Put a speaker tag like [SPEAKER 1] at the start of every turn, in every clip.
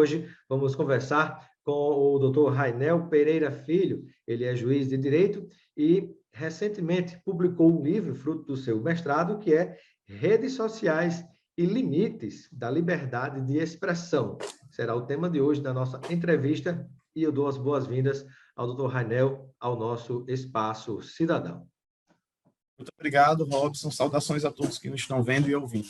[SPEAKER 1] Hoje vamos conversar com o Dr. Rainel Pereira Filho. Ele é juiz de direito e recentemente publicou um livro, fruto do seu mestrado, que é Redes Sociais e Limites da Liberdade de Expressão. Será o tema de hoje da nossa entrevista e eu dou as boas-vindas ao Dr. Rainel ao nosso Espaço Cidadão.
[SPEAKER 2] Muito obrigado, Robson. Saudações a todos que nos estão vendo e ouvindo.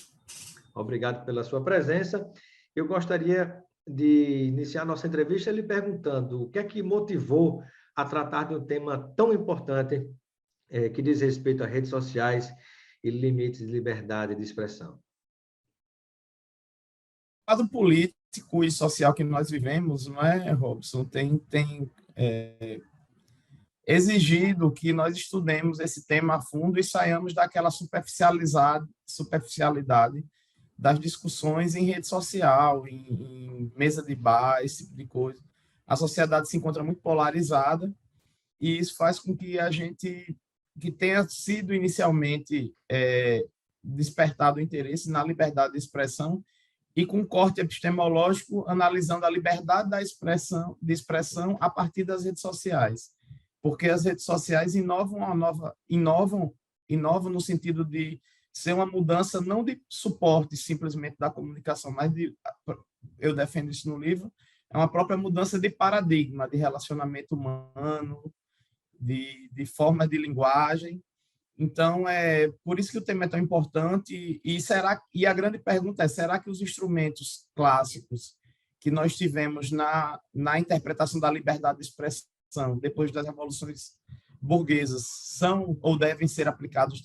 [SPEAKER 1] Obrigado pela sua presença. Eu gostaria de iniciar nossa entrevista lhe perguntando o que é que motivou a tratar de um tema tão importante que diz respeito a redes sociais e limites de liberdade de expressão.
[SPEAKER 2] O lado político e social que nós vivemos, não é, Robson, tem exigido que nós estudemos esse tema a fundo e saiamos daquela superficialidade das discussões em rede social, em mesa de bar, esse tipo de coisa. A sociedade se encontra muito polarizada e isso faz com que a gente, que tenha sido inicialmente despertado o interesse na liberdade de expressão e com corte epistemológico analisando a liberdade de expressão a partir das redes sociais. Porque as redes sociais inovam no sentido de ser uma mudança não de suporte simplesmente da comunicação, mas eu defendo isso no livro, é uma própria mudança de paradigma, de relacionamento humano, de forma de linguagem. Então, por isso que o tema é tão importante. E a grande pergunta é, será que os instrumentos clássicos que nós tivemos na interpretação da liberdade de expressão, depois das revoluções burguesas, são ou devem ser aplicados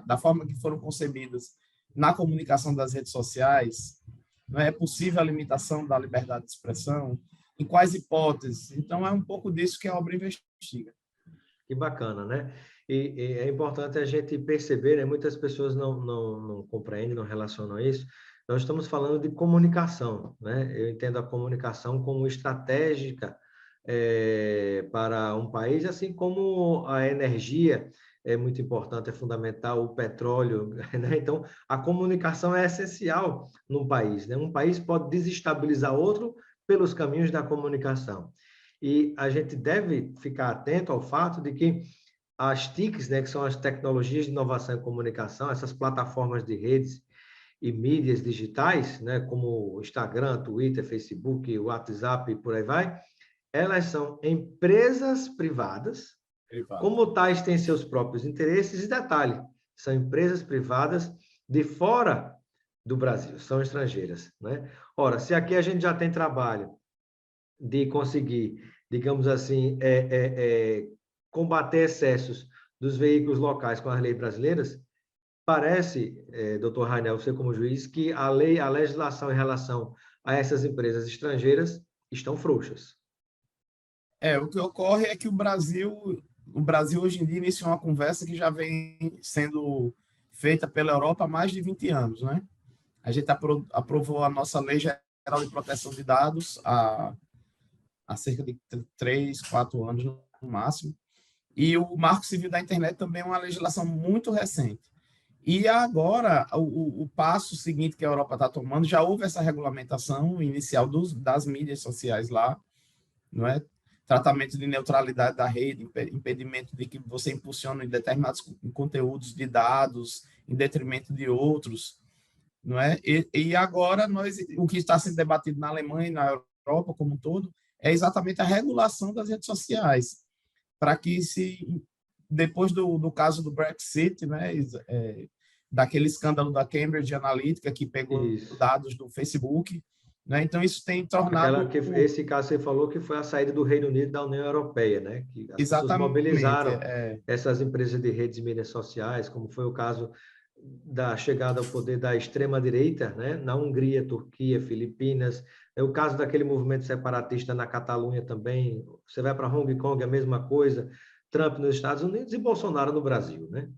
[SPEAKER 2] da forma que foram concebidas na comunicação das redes sociais? Não é possível a limitação da liberdade de expressão? Em quais hipóteses? Então, é um pouco disso que a obra investiga.
[SPEAKER 1] Que bacana, né? E é importante a gente perceber, né? Muitas pessoas não compreendem, não relacionam isso. Nós estamos falando de comunicação, né? Eu entendo a comunicação como estratégica para um país, assim como a energia é muito importante, é fundamental, o petróleo, né? Então, a comunicação é essencial num país, né? Um país pode desestabilizar outro pelos caminhos da comunicação. E a gente deve ficar atento ao fato de que as TICs, né, que são as tecnologias de inovação e comunicação, essas plataformas de redes e mídias digitais, né, como Instagram, Twitter, Facebook, WhatsApp e por aí vai, elas são empresas privadas, como tais têm seus próprios interesses, e detalhe, são empresas privadas de fora do Brasil, são estrangeiras, né? Ora, se aqui a gente já tem trabalho de conseguir, digamos assim, combater excessos dos veículos locais com as leis brasileiras, parece, doutor Rainel, você como juiz, que a legislação em relação a essas empresas estrangeiras estão frouxas.
[SPEAKER 2] O que ocorre é que o Brasil hoje em dia iniciou uma conversa que já vem sendo feita pela Europa há mais de 20 anos, né? A gente aprovou a nossa Lei Geral de Proteção de Dados há cerca de 3, 4 anos no máximo, e o Marco Civil da Internet também é uma legislação muito recente. E agora, o passo seguinte que a Europa está tomando, já houve essa regulamentação inicial das mídias sociais lá, não é? Tratamento de neutralidade da rede, impedimento de que você impulsione determinados conteúdos de dados em detrimento de outros, não é? E agora o que está sendo debatido na Alemanha e na Europa como um todo é exatamente a regulação das redes sociais, para que depois do caso do Brexit, né, daquele escândalo da Cambridge Analytica que pegou dados do Facebook, né? Então isso tem tornado...
[SPEAKER 1] Esse caso você falou que foi a saída do Reino Unido da União Europeia, né? Que as pessoas mobilizaram essas empresas de redes e mídias sociais, como foi o caso da chegada ao poder da extrema-direita, né? Na Hungria, Turquia, Filipinas, é o caso daquele movimento separatista na Catalunha também, você vai para Hong Kong, a mesma coisa, Trump nos Estados Unidos e Bolsonaro no Brasil, né?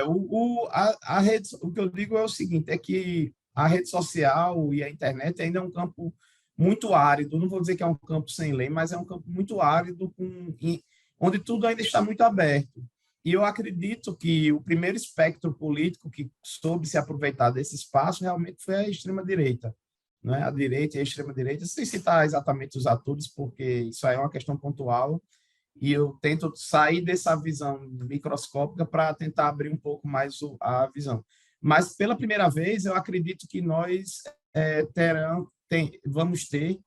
[SPEAKER 2] O que eu digo é o seguinte, é que a rede social e a internet ainda é um campo muito árido, não vou dizer que é um campo sem lei, mas é um campo muito árido, onde tudo ainda está muito aberto. E eu acredito que o primeiro espectro político que soube se aproveitar desse espaço realmente foi a extrema-direita, né? A direita e a extrema-direita, sem citar exatamente os atores, porque isso aí é uma questão pontual, e eu tento sair dessa visão microscópica para tentar abrir um pouco mais a visão. Mas, pela primeira vez, eu acredito que nós vamos ter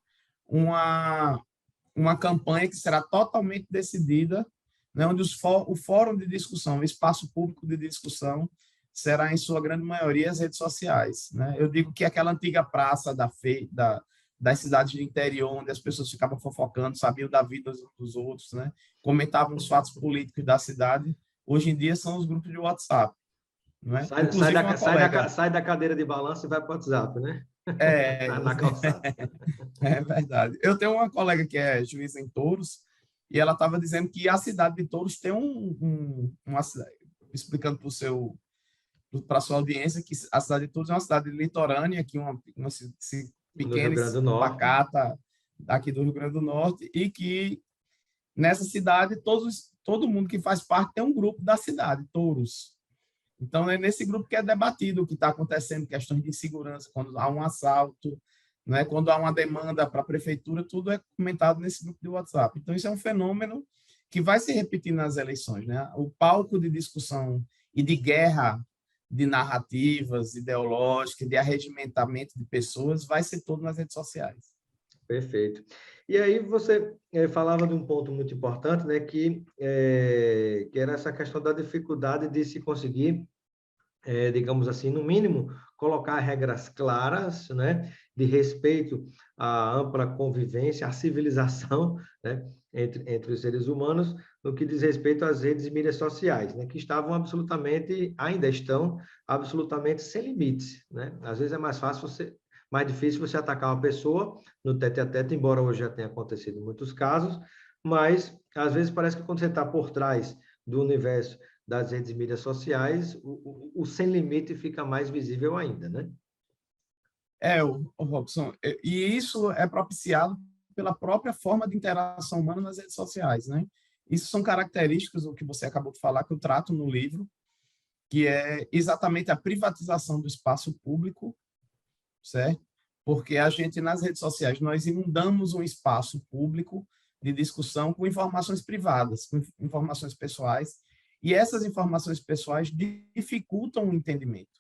[SPEAKER 2] uma campanha que será totalmente decidida, né, onde o fórum de discussão, o espaço público de discussão, será, em sua grande maioria, as redes sociais. Né? Eu digo que aquela antiga praça das cidades do interior, onde as pessoas ficavam fofocando, sabiam da vida dos outros, né? Comentavam os fatos políticos da cidade, hoje em dia são os grupos de WhatsApp. Né? Inclusive, uma colega...
[SPEAKER 1] sai da cadeira de balanço e vai para o WhatsApp, né?
[SPEAKER 2] É,
[SPEAKER 1] na calçada.
[SPEAKER 2] É verdade. Eu tenho uma colega que é juíza em Touros, e ela estava dizendo que a cidade de Touros tem uma cidade, explicando para a sua audiência que a cidade de Touros é uma cidade litorânea, que uma pequena e pacata aqui do Rio Grande do Norte, e que nessa cidade todo mundo que faz parte tem um grupo da cidade, Touros. Então, é nesse grupo que é debatido o que está acontecendo, questões de insegurança, quando há um assalto, né? Quando há uma demanda para a prefeitura, tudo é comentado nesse grupo de WhatsApp. Então, isso é um fenômeno que vai se repetir nas eleições. Né? O palco de discussão e de guerra de narrativas ideológicas, de arregimentamento de pessoas, vai ser todo nas redes sociais.
[SPEAKER 1] Perfeito. E aí você falava de um ponto muito importante, né, que era essa questão da dificuldade de se conseguir, digamos assim, no mínimo, colocar regras claras, né, de respeito à ampla convivência, à civilização, né, entre os seres humanos, no que diz respeito às redes e mídias sociais, né, que ainda estão absolutamente sem limites, né? Às vezes é mais difícil você atacar uma pessoa no tete-a-tete, embora hoje já tenha acontecido em muitos casos, mas às vezes parece que quando você está por trás do universo das redes e mídias sociais, o sem limite fica mais visível ainda, né?
[SPEAKER 2] O Robson, e isso é propiciado pela própria forma de interação humana nas redes sociais, né? Isso são características do que você acabou de falar, que eu trato no livro, que é exatamente a privatização do espaço público, certo? Porque a gente, nas redes sociais, nós inundamos um espaço público de discussão com informações privadas, com informações pessoais, e essas informações pessoais dificultam o entendimento.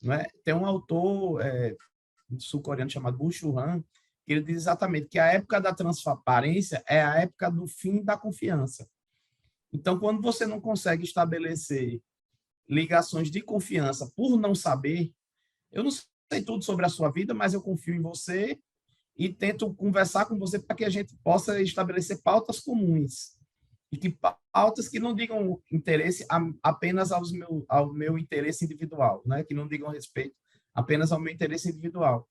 [SPEAKER 2] Não é? Tem um autor sul-coreano chamado Woo Chul-han, que ele diz exatamente que a época da transparência é a época do fim da confiança. Então, quando você não consegue estabelecer ligações de confiança por não saber, eu não sei tudo sobre a sua vida, mas eu confio em você e tento conversar com você para que a gente possa estabelecer pautas comuns. E que pautas que não digam interesse apenas ao meu interesse individual, né? Que não digam respeito apenas ao meu interesse individual.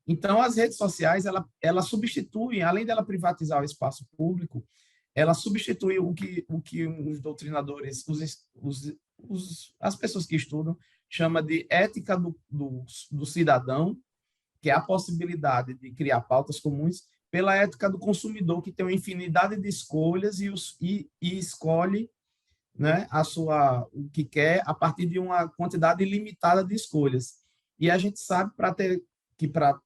[SPEAKER 2] Então, as redes sociais, ela substituem, além dela privatizar o espaço público, ela substitui o que os doutrinadores, as pessoas que estudam, chama de ética do cidadão, que é a possibilidade de criar pautas comuns, pela ética do consumidor, que tem uma infinidade de escolhas e escolhe, né, o que quer a partir de uma quantidade ilimitada de escolhas. E a gente sabe para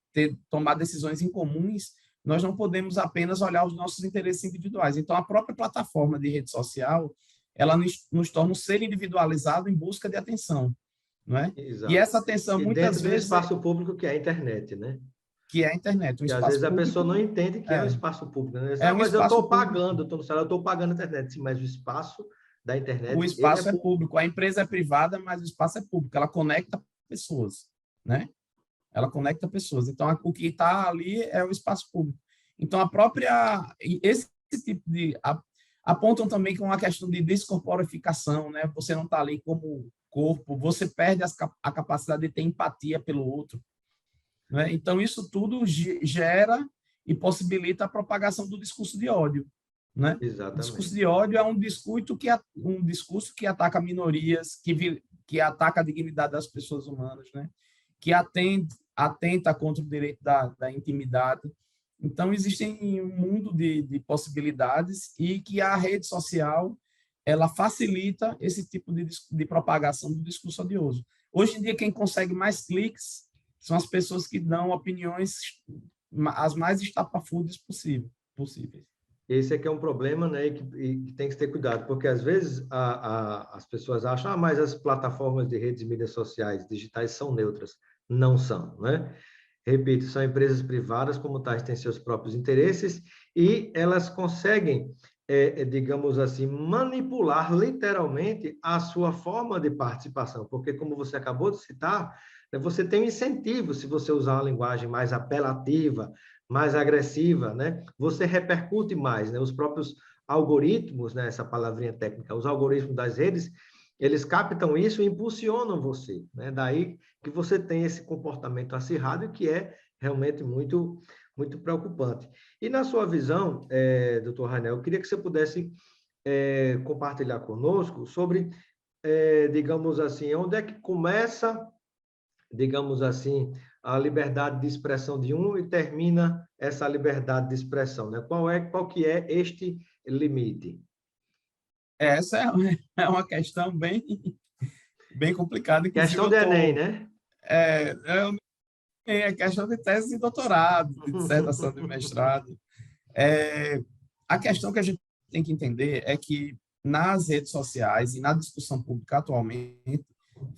[SPEAKER 2] tomar decisões incomuns, nós não podemos apenas olhar os nossos interesses individuais. Então, a própria plataforma de rede social, ela nos torna um ser individualizado em busca de atenção. Não é?
[SPEAKER 1] Exato.
[SPEAKER 2] E essa atenção, muitas vezes...
[SPEAKER 1] dentro do espaço público, que é a internet, né?
[SPEAKER 2] Que é a internet.
[SPEAKER 1] Que às vezes a pessoa não entende que é um espaço público. Né? Mas eu estou pagando, estou no celular, eu estou pagando a internet. Sim, mas o espaço da internet...
[SPEAKER 2] O espaço é público. A empresa é privada, mas o espaço é público. Ela conecta pessoas, né? Ela conecta pessoas. Então, o que está ali é o espaço público. Então, esse tipo de... Apontam também com uma questão de descorporificação, né? Você não está ali como corpo, você perde a capacidade de ter empatia pelo outro. Né? Então, isso tudo gera e possibilita a propagação do discurso de ódio. Né?
[SPEAKER 1] Exatamente.
[SPEAKER 2] O discurso de ódio é um discurso que ataca minorias, que ataca a dignidade das pessoas humanas, né? Que atenta contra o direito da intimidade. Então, existem um mundo de possibilidades e que a rede social ela facilita esse tipo de propagação do discurso odioso. Hoje em dia, quem consegue mais cliques são as pessoas que dão opiniões as mais estapafúrdias possíveis.
[SPEAKER 1] Esse aqui é um problema, né, e que tem que ter cuidado, porque às vezes as pessoas acham, mas as plataformas de redes e mídias sociais digitais são neutras. Não são, né? Repito, são empresas privadas, como tais, têm seus próprios interesses e elas conseguem, digamos assim, manipular literalmente a sua forma de participação, porque como você acabou de citar, né, você tem um incentivo se você usar uma linguagem mais apelativa, mais agressiva, né? Você repercute mais, né? Os próprios algoritmos, né? Essa palavrinha técnica, os algoritmos das redes, eles captam isso e impulsionam você, né? Daí que você tem esse comportamento acirrado que é realmente muito, muito preocupante. E na sua visão, doutor Rainel, eu queria que você pudesse compartilhar conosco sobre, digamos assim, onde é que começa, digamos assim, a liberdade de expressão de um e termina essa liberdade de expressão, né? Qual que é este limite?
[SPEAKER 2] Essa é uma questão bem complicada, inclusive
[SPEAKER 1] Questão
[SPEAKER 2] eu
[SPEAKER 1] de Enem,
[SPEAKER 2] estou...
[SPEAKER 1] né?
[SPEAKER 2] É questão de tese de doutorado, de dissertação de mestrado. A questão que a gente tem que entender é que nas redes sociais e na discussão pública atualmente,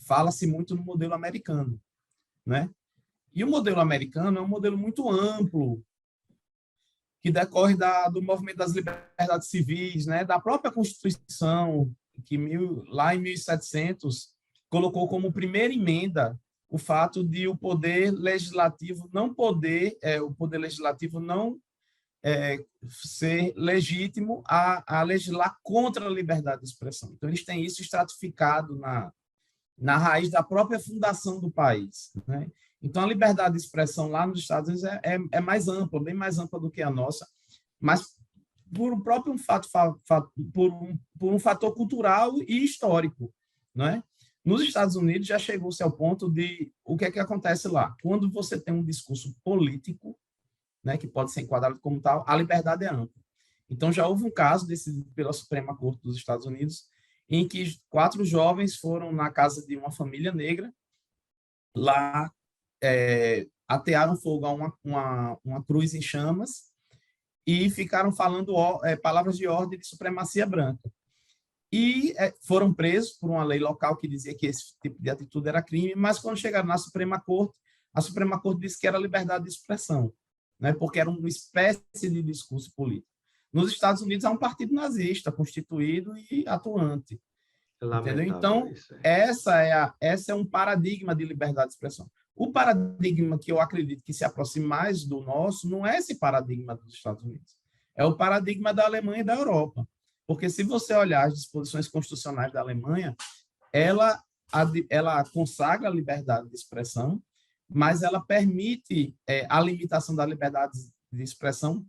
[SPEAKER 2] fala-se muito no modelo americano, né? E o modelo americano é um modelo muito amplo, que decorre do movimento das liberdades civis, né? Da própria Constituição, que lá em 1700 colocou como primeira emenda o fato de o poder legislativo não ser legítimo a legislar contra a liberdade de expressão. Então, eles têm isso estratificado na raiz da própria fundação do país, né? Então, a liberdade de expressão lá nos Estados Unidos é mais ampla, bem mais ampla do que a nossa, mas por um próprio por um fator cultural e histórico, né? Nos Estados Unidos já chegou-se ao ponto de o que é que acontece lá? Quando você tem um discurso político, né, que pode ser enquadrado como tal, a liberdade é ampla. Então já houve um caso decidido pela Suprema Corte dos Estados Unidos em que 4 jovens foram na casa de uma família negra, lá atearam fogo a uma cruz em chamas e ficaram falando palavras de ordem de supremacia branca. E foram presos por uma lei local que dizia que esse tipo de atitude era crime, mas quando chegaram na Suprema Corte, a Suprema Corte disse que era liberdade de expressão, né, porque era uma espécie de discurso político. Nos Estados Unidos há um partido nazista constituído e atuante. Entendeu? Então,
[SPEAKER 1] Isso.
[SPEAKER 2] essa é um paradigma de liberdade de expressão. O paradigma que eu acredito que se aproxima mais do nosso não é esse paradigma dos Estados Unidos. É o paradigma da Alemanha e da Europa. Porque se você olhar as disposições constitucionais da Alemanha, ela consagra a liberdade de expressão, mas ela permite a limitação da liberdade de expressão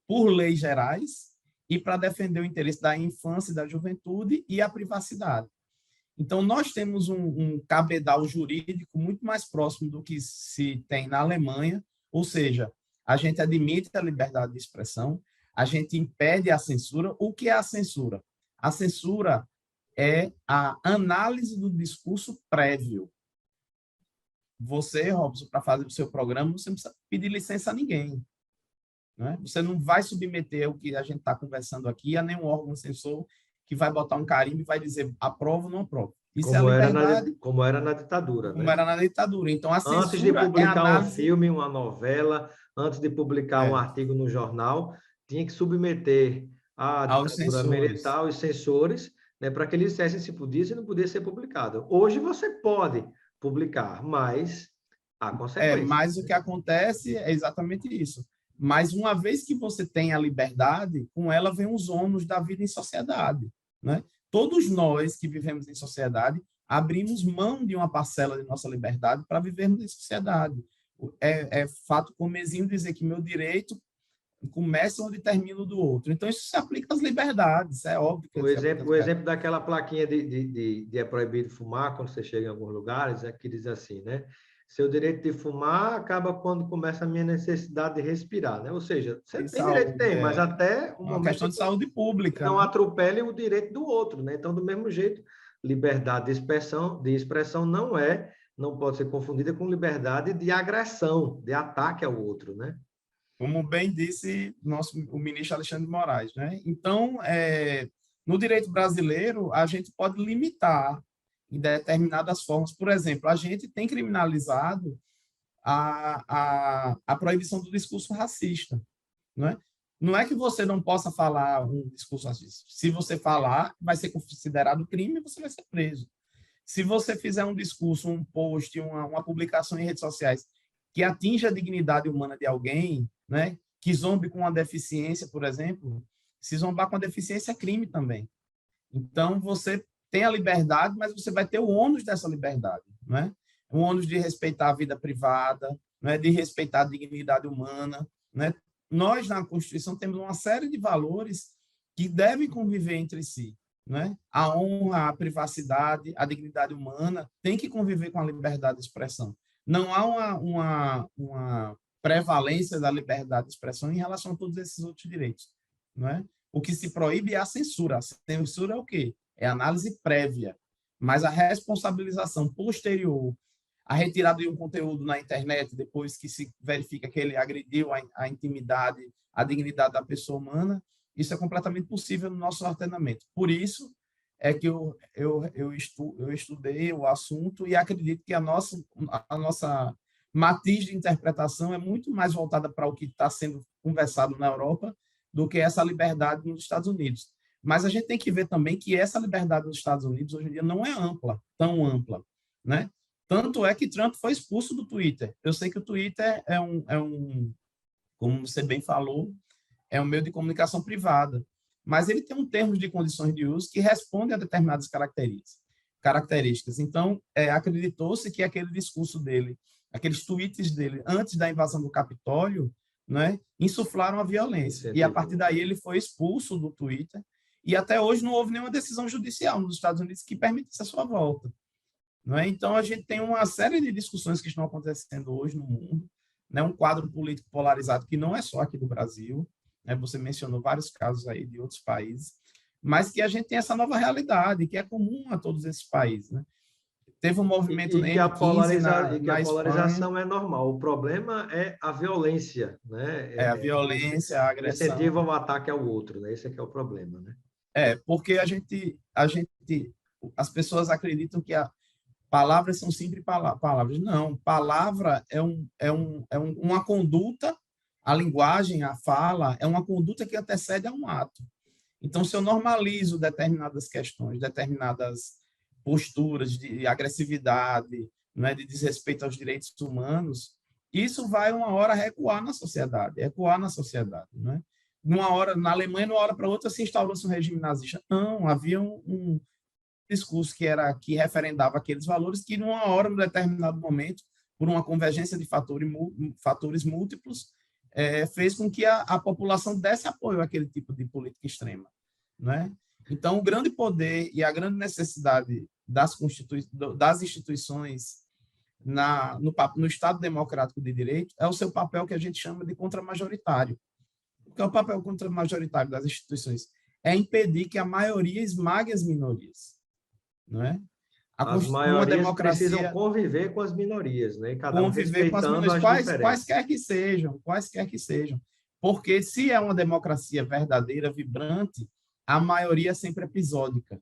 [SPEAKER 2] por leis gerais e para defender o interesse da infância e da juventude e a privacidade. Então, nós temos um cabedal jurídico muito mais próximo do que se tem na Alemanha, ou seja, a gente admite a liberdade de expressão, a gente impede a censura. O que é a censura? A censura é a análise do discurso prévio. Você, Robson, para fazer o seu programa, você não precisa pedir licença a ninguém, né? Você não vai submeter o que a gente está conversando aqui a nenhum órgão censor que vai botar um carimbo e vai dizer aprovo ou não aprovo. Isso é a liberdade.
[SPEAKER 1] Como era na ditadura,
[SPEAKER 2] como
[SPEAKER 1] né?
[SPEAKER 2] era na ditadura. Então, a
[SPEAKER 1] Antes de
[SPEAKER 2] censura é a
[SPEAKER 1] publicar um
[SPEAKER 2] análise...
[SPEAKER 1] filme, uma novela, antes de publicar um artigo no jornal, tinha que submeter à
[SPEAKER 2] aos
[SPEAKER 1] ditadura
[SPEAKER 2] censores.
[SPEAKER 1] militar, os censores, né, para que eles dissessem se podia e se não podia ser publicado. Hoje você pode publicar, mas há consequências.
[SPEAKER 2] Mas o que acontece é exatamente isso. Mas uma vez que você tem a liberdade, com ela vem os ônus da vida em sociedade, né? Todos nós que vivemos em sociedade abrimos mão de uma parcela de nossa liberdade para vivermos em sociedade. É fato comezinho dizer que meu direito começa onde termina o do outro. Então, isso se aplica às liberdades, é óbvio. Que
[SPEAKER 1] o exemplo daquela plaquinha de é proibido fumar quando você chega em alguns lugares, que diz assim, né? Seu direito de fumar acaba quando começa a minha necessidade de respirar, né? Ou seja, você tem direito, mas até o
[SPEAKER 2] uma
[SPEAKER 1] momento...
[SPEAKER 2] questão de saúde pública.
[SPEAKER 1] Não,
[SPEAKER 2] né?
[SPEAKER 1] atropele o direito do outro, né? Então, do mesmo jeito, liberdade de expressão não é não pode ser confundida com liberdade de agressão, de ataque ao outro, né?
[SPEAKER 2] Como bem disse o ministro Alexandre de Moraes, né? Então, no direito brasileiro, a gente pode limitar em determinadas formas. Por exemplo, a gente tem criminalizado a proibição do discurso racista, não é? Não é que você não possa falar um discurso racista. Se você falar, vai ser considerado crime e você vai ser preso. Se você fizer um discurso, um post, uma publicação em redes sociais que atinja a dignidade humana de alguém, né? Que zombe com uma deficiência, por exemplo, se zombar com a deficiência é crime também. Então, você tem a liberdade, mas você vai ter o ônus dessa liberdade, né? O ônus de respeitar a vida privada, né? De respeitar a dignidade humana, né? Nós, na Constituição, temos uma série de valores que devem conviver entre si, né? A honra, a privacidade, a dignidade humana tem que conviver com a liberdade de expressão. Não há uma prevalência da liberdade de expressão em relação a todos esses outros direitos, não é? O que se proíbe é a censura. A censura é o quê? É a análise prévia. Mas a responsabilização posterior, a retirada de um conteúdo na internet, depois que se verifica que ele agrediu a intimidade, a dignidade da pessoa humana, isso é completamente possível no nosso ordenamento. Por isso é que eu estudei o assunto e acredito que a nossa matiz de interpretação é muito mais voltada para o que está sendo conversado na Europa do que essa liberdade nos Estados Unidos. Mas a gente tem que ver também que essa liberdade nos Estados Unidos hoje em dia não é tão ampla, né? Tanto é que Trump foi expulso do Twitter. Eu sei que o Twitter como você bem falou, é um meio de comunicação privada, mas ele tem um termo de condições de uso que responde a determinadas características. Então, acreditou-se que aquele discurso dele, aqueles tweets dele, antes da invasão do Capitólio, né, insuflaram a violência. E, a partir daí, ele foi expulso do Twitter. E, até hoje, não houve nenhuma decisão judicial nos Estados Unidos que permitisse a sua volta. Não é? Então, a gente tem uma série de discussões que estão acontecendo hoje no mundo, né? Um quadro político polarizado que não é só aqui do Brasil, né? Você mencionou vários casos aí de outros países, mas que a gente tem essa nova realidade, que é comum a todos esses países, né? Teve um movimento
[SPEAKER 1] e que a polarização
[SPEAKER 2] Espanha,
[SPEAKER 1] é normal. O problema é a violência, né?
[SPEAKER 2] a violência, a
[SPEAKER 1] O incentivo
[SPEAKER 2] agressão.
[SPEAKER 1] ao ataque ao outro, né? Esse é que é o problema, né?
[SPEAKER 2] Porque as pessoas acreditam que palavras são sempre palavras. Não, palavra uma conduta, a linguagem, a fala, é uma conduta que antecede a um ato. Então, se eu normalizo determinadas questões, determinadas posturas de agressividade, né, de desrespeito aos direitos humanos, isso vai uma hora recuar na sociedade, né? Numa hora, na Alemanha, de uma hora para outra, se instaurou-se um regime nazista. Não, havia um discurso que referendava aqueles valores que, numa hora, num determinado momento, por uma convergência de fatores múltiplos, fez com que a população desse apoio àquele tipo de política extrema, né? Então, o grande poder e a grande necessidade das instituições no Estado democrático de direito é o seu papel que a gente chama de contramajoritário. O que é o papel contramajoritário das instituições? É impedir que a maioria esmague as minorias, não é?
[SPEAKER 1] As
[SPEAKER 2] Uma
[SPEAKER 1] maiorias precisam
[SPEAKER 2] democracia
[SPEAKER 1] conviver com as minorias, né? E cada um
[SPEAKER 2] conviver com as
[SPEAKER 1] respeitando
[SPEAKER 2] minorias,
[SPEAKER 1] as diferenças.
[SPEAKER 2] quaisquer que sejam. Porque se é uma democracia verdadeira, vibrante, a maioria é sempre episódica,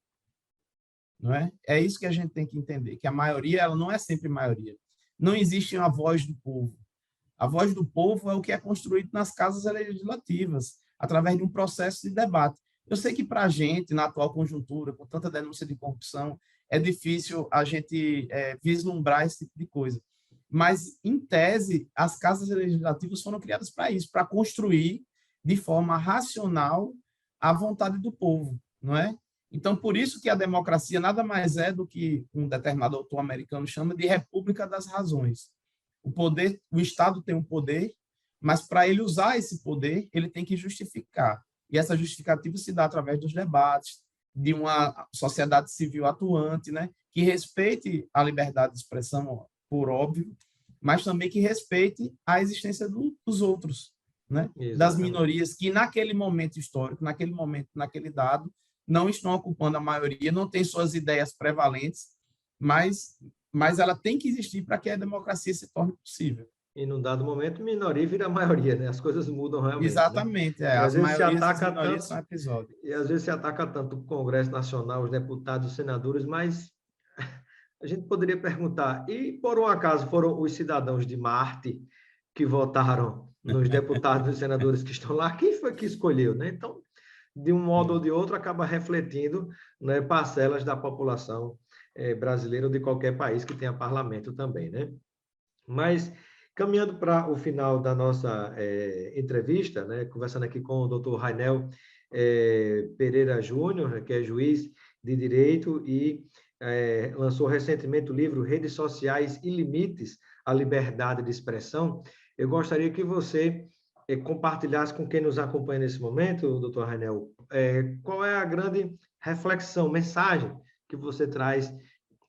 [SPEAKER 2] não é? É isso que a gente tem que entender, que a maioria ela não é sempre maioria. Não existe uma voz do povo. A voz do povo é o que é construído nas casas legislativas, através de um processo de debate. Eu sei que para a gente, na atual conjuntura, com tanta denúncia de corrupção, é difícil a gente vislumbrar esse tipo de coisa. Mas, em tese, as casas legislativas foram criadas para isso, para construir de forma racional a vontade do povo, não é? Então, por isso que a democracia nada mais é do que um determinado autor americano chama de república das razões. O Estado tem um poder, mas para ele usar esse poder, ele tem que justificar. E essa justificativa se dá através dos debates, de uma sociedade civil atuante, né, que respeite a liberdade de expressão, por óbvio, mas também que respeite a existência dos outros, né, das minorias que naquele momento histórico, naquele momento, naquele dado, não estão ocupando a maioria, não têm suas ideias prevalentes, mas mas ela tem que existir para que a democracia se torne possível.
[SPEAKER 1] E, num dado momento, minoria vira maioria, né? As coisas mudam realmente.
[SPEAKER 2] Exatamente,
[SPEAKER 1] né?
[SPEAKER 2] as maiorias e as
[SPEAKER 1] ataca
[SPEAKER 2] minorias
[SPEAKER 1] tanto,
[SPEAKER 2] são episódios.
[SPEAKER 1] e às vezes se ataca tanto o Congresso Nacional, os deputados, os senadores, mas a gente poderia perguntar, e por um acaso foram os cidadãos de Marte que votaram nos deputados e senadores que estão lá? Quem foi que escolheu, né? Então, de um modo ou de outro, acaba refletindo, né, parcelas da população brasileira ou de qualquer país que tenha parlamento também, né? Mas, caminhando para o final da nossa entrevista, né, conversando aqui com o Dr. Rainel Pereira Júnior, né, que é juiz de Direito e lançou recentemente o livro Redes Sociais e Limites à Liberdade de Expressão. Eu gostaria que você compartilhasse com quem nos acompanha nesse momento, doutor Rainel, qual é a grande reflexão, mensagem que você traz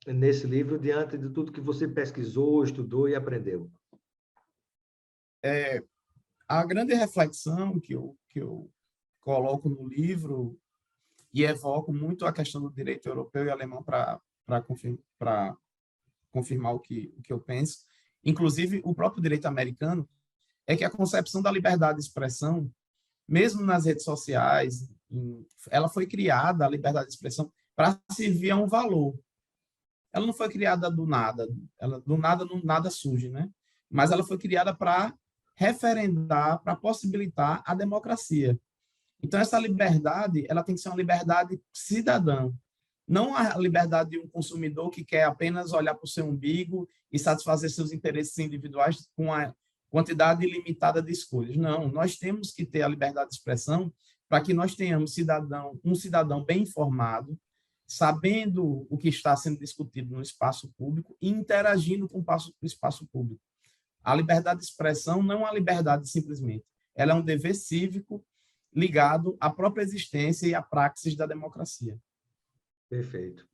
[SPEAKER 1] nesse livro, diante de tudo que você pesquisou, estudou e aprendeu?
[SPEAKER 2] A grande reflexão que eu coloco no livro, e evoco muito a questão do direito europeu e alemão para confirmar o que eu penso, inclusive o próprio direito americano, é que a concepção da liberdade de expressão, mesmo nas redes sociais, ela foi criada, a liberdade de expressão, para servir a um valor. Ela não foi criada do nada, do nada nada surge, né? Mas ela foi criada para referendar, para possibilitar a democracia. Então, essa liberdade, ela tem que ser uma liberdade cidadã, não a liberdade de um consumidor que quer apenas olhar para o seu umbigo e satisfazer seus interesses individuais com a quantidade ilimitada de escolhas. Não, nós temos que ter a liberdade de expressão para que nós tenhamos um cidadão bem informado, sabendo o que está sendo discutido no espaço público e interagindo com o espaço público. A liberdade de expressão não é uma liberdade simplesmente, ela é um dever cívico ligado à própria existência e à praxis da democracia.
[SPEAKER 1] Perfeito.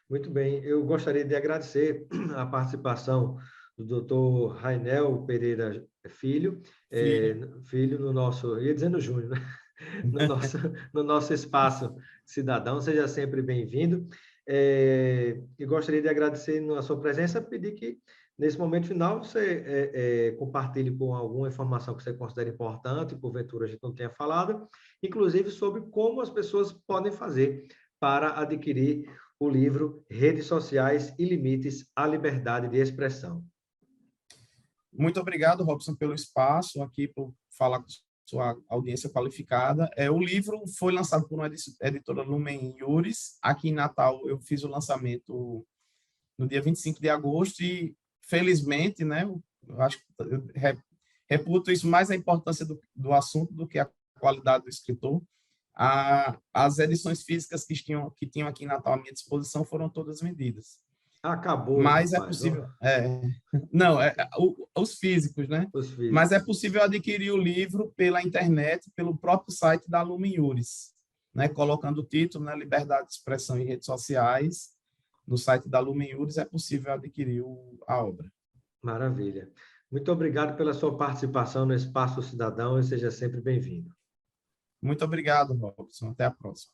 [SPEAKER 1] Muito bem. Eu gostaria de agradecer a participação do doutor Rainel Pereira Filho, filho no nosso, ia dizendo Júnior, né? no nosso espaço cidadão. Seja sempre bem-vindo. E gostaria de agradecer a sua presença, pedir que, nesse momento final, você compartilhe com alguma informação que você considera importante, porventura a gente não tenha falado, inclusive sobre como as pessoas podem fazer para adquirir o livro Redes Sociais e Limites à Liberdade de Expressão.
[SPEAKER 2] Muito obrigado, Robson, pelo espaço aqui, por falar com sua audiência qualificada. O livro foi lançado por uma editora Lumen Iuris. Aqui em Natal, eu fiz o lançamento no dia 25 de agosto e, felizmente, né, eu acho que eu reputo isso mais a importância do assunto do que a qualidade do escritor. As edições físicas que tinham aqui em Natal à minha disposição foram todas vendidas.
[SPEAKER 1] Acabou.
[SPEAKER 2] Mas é possível. Os físicos, né?
[SPEAKER 1] Os físicos.
[SPEAKER 2] Mas é possível adquirir o livro pela internet, pelo próprio site da Lumen Iuris, né? Colocando o título, né? Liberdade de Expressão em Redes Sociais. No site da Lumen Iuris é possível adquirir a obra.
[SPEAKER 1] Maravilha. Muito obrigado pela sua participação no Espaço Cidadão e seja sempre bem-vindo.
[SPEAKER 2] Muito obrigado, Robson. Até a próxima.